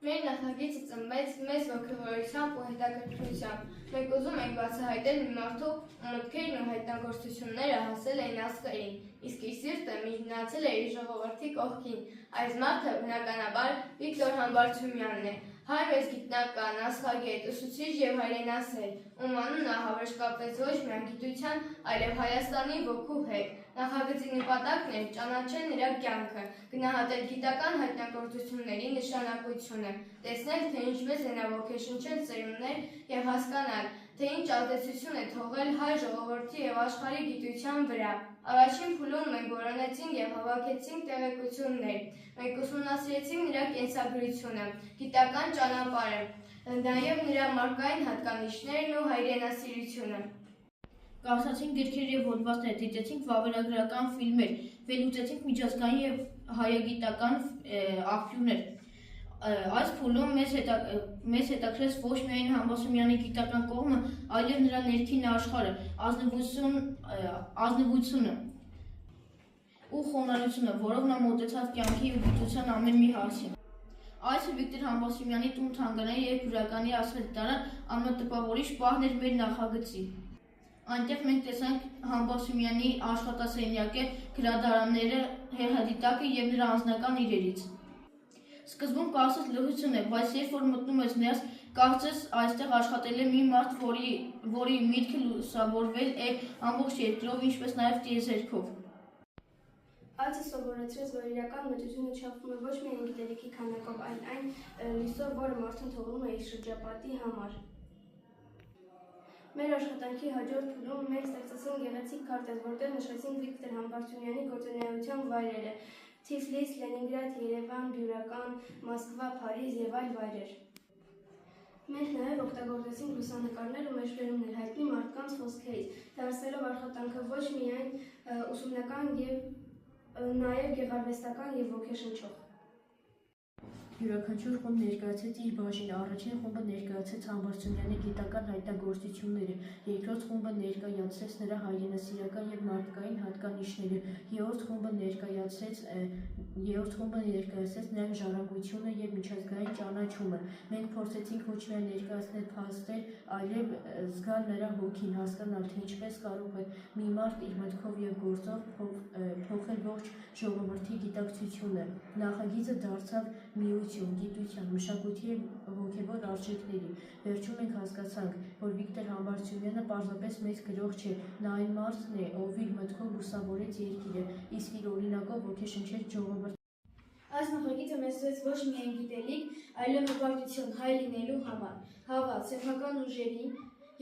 Մեր նախագիծը ծնվեց մեծ ոգևորությամբ ու հետաքրքրությամբ։ Մենք ուզում ենք բացահայտել մի մարդու մտքերն ու հայտնագործությունները հասել էին աստղերին, իսկ իր սիրտը միգնացել է իր ժողովրդի կողքին։ Այս մարդը բնականաբար Վիկտոր Համբարձումյանն է, հայրս գիտնական, աստղագետ, ուսուցիչ և հայրենասեր, ում անունը հավերժ կապվեց ոչ միայն գիտության, այլև Հայաստանի ոգու հետ։ Նախագծի նպատակն էր ճանաչել նրա կյանքը, գնահատել գիտական հայտնագործությունների նշանակությունը, տեսնել, թե ինչպես է նա ոգեշնչել ծերուններ և հասկանալ, թե ինչ ազդեցություն է թողել հայ ժողովրդի և աշխարհի գիտության վրա։ Առաջին փուլում մենք որոնեցինք և հավաքեցինք տեղեկություններ, մենք ուսումնասիրեցինք նրա կենսագրությունը, գիտական ճանապարհը, նաև նրա մարդկային հատկանիշներն ու հայրենասիրությունը։ Կարդացինք գրքեր և հոդվածներ, դիտեցինք վավերագրական ֆիլմեր, վերլուծեցինք միջազգային և հայագիտական աղբյուրներ։ Այս փուլում մեզ հետաքրքրեց ոչ միայն Համբարձումյանի գիտական կողմը, այլև նրա ներքին աշխարհը, ազնվությունը ու խոնարհությունը, որով նա մոտեցավ կյանքի ու գիտության ամեն մի հարցին։ Այսը Վիկտոր Համբարձումյանի տուն-թանգարանի և Բյուրականի աստղադիտարան անմտպավորիչ պահն էր մեր նախագծի։ Այնտեղ մենք տեսանք Համբարձումյանի աշխատասենյակը, գրադարանները, հերհադիտակը և նրա անձնական իրերից։ Սկզբում կարծես լռություն է, բայց երբ որ մտնում ես ներս, կարծես այստեղ աշխատել է մի մարդ, որի միտքը լուսավորվել է ամբողջ երկրով, ինչպես նաև տիեզերքով։ Այցը սովորեցրեց, որ իրական մեծությունը չափվում է ոչ միայն գիտելիքի քանակով, այլ այն լույսով, որը մարդուն թողնում է իր շրջապատի համար։ Մեր աշխատանքի հաջորդ փուլում մենք ստեղծեցինք գեղեցիկ քարտեզ, որտեղ նշեցինք Վիկտոր Համբարձումյանի գործունեության վայրերը՝ Թիֆլիս, Լենինգրադ, Երևան, Բյուրական, Մոսկվա, Փարիզ և այլ վայրեր։ Մենք նաև օգտագործեցինք լուսանկարներ ու մեջբերումներ հայտնի մարդկանց խոսքերից, դարձնելով աշխատանքը ոչ միայն ուսումնական և նաև գեղարվեստական և ոգեշնչող։ Յուրաքանչյուր խումբ ներկայացրեց իր բաժինը, առաջին խումբը ներկայացրեց Համբարձումյանի գիտական հայտնագործությունները, երկրորդ խումբը ներկայացրեց նրա հայրենասիրական և մարդկային հատկանիշները, երրորդ խումբը ներկայացրեց նրա ժառանգությունը և միջազգային ճանաչումը։ Մենք փորձեցինք ոչ միայն ներկայացնել փաստեր, այլև զգալ նրա հոգին, հասկանալ, թե ինչպես կարող է մի մարդ իր մտքով և գործով փոխել ողջ ժողովրդի գիտակցությունը։ Նախագիծը դարձավ միություն գիտության, մշակույթի և հոգևոր արժեքների։ Վերջում մենք հասկացանք, որ Վիկտոր Համբարձումյանը պարզապես մեծ գրող չէ, նա այն մարդն է, ով իր մտքով լուսավորեց երկիրը, իսկ իր օրինակով ոգեշնչեց ժողովրդին։ Այս նախագիծը մեզ տվեց ոչ միայն գիտելիք, այլև հպարտություն հայ լինելու համար, հավատ, սեփական ուժերի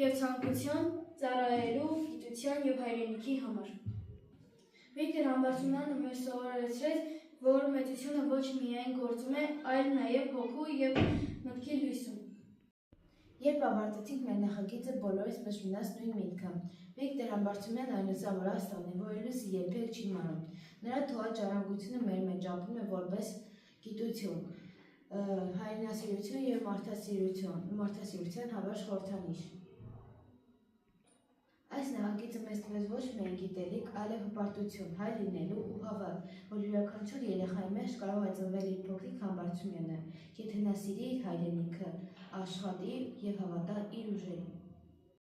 և ցանկություն ծառայելու գիտության և հայրենիքի համար։ Վիկտոր Համբարձումյանը մեզ սովորեցրեց, որ մեծությունը ոչ միայն գործում է, այլ նաև հոգու և մտքի լույսում։ Երբ ավարտեցինք մեր նախագիծը, բոլորիս մեջ մնաց նույն միտքը։ Վիկտոր Համբարձումյանը այնպիսավոր աստղն է, որի լույսը երբեք չի մառում։ Նրա թողած ժառանգությունը մեր մեջ ապրում է որպես գիտություն, հայրենասիրություն և մարդասիրության հավերժ խորհրդանիշ։ Այս նախագիծը մեզ տվեց ոչ միայն գիտելիք, այլև հպարտություն, հայ լինելու ու հավատ, որ յուրաքանչյուր երեխայի մեջ կարող է ծնվել իր փոքրիկ Համբարձումյանը, եթե նա սիրի իր հայրենիքը, աշխատի և հավատա իր ուժերին։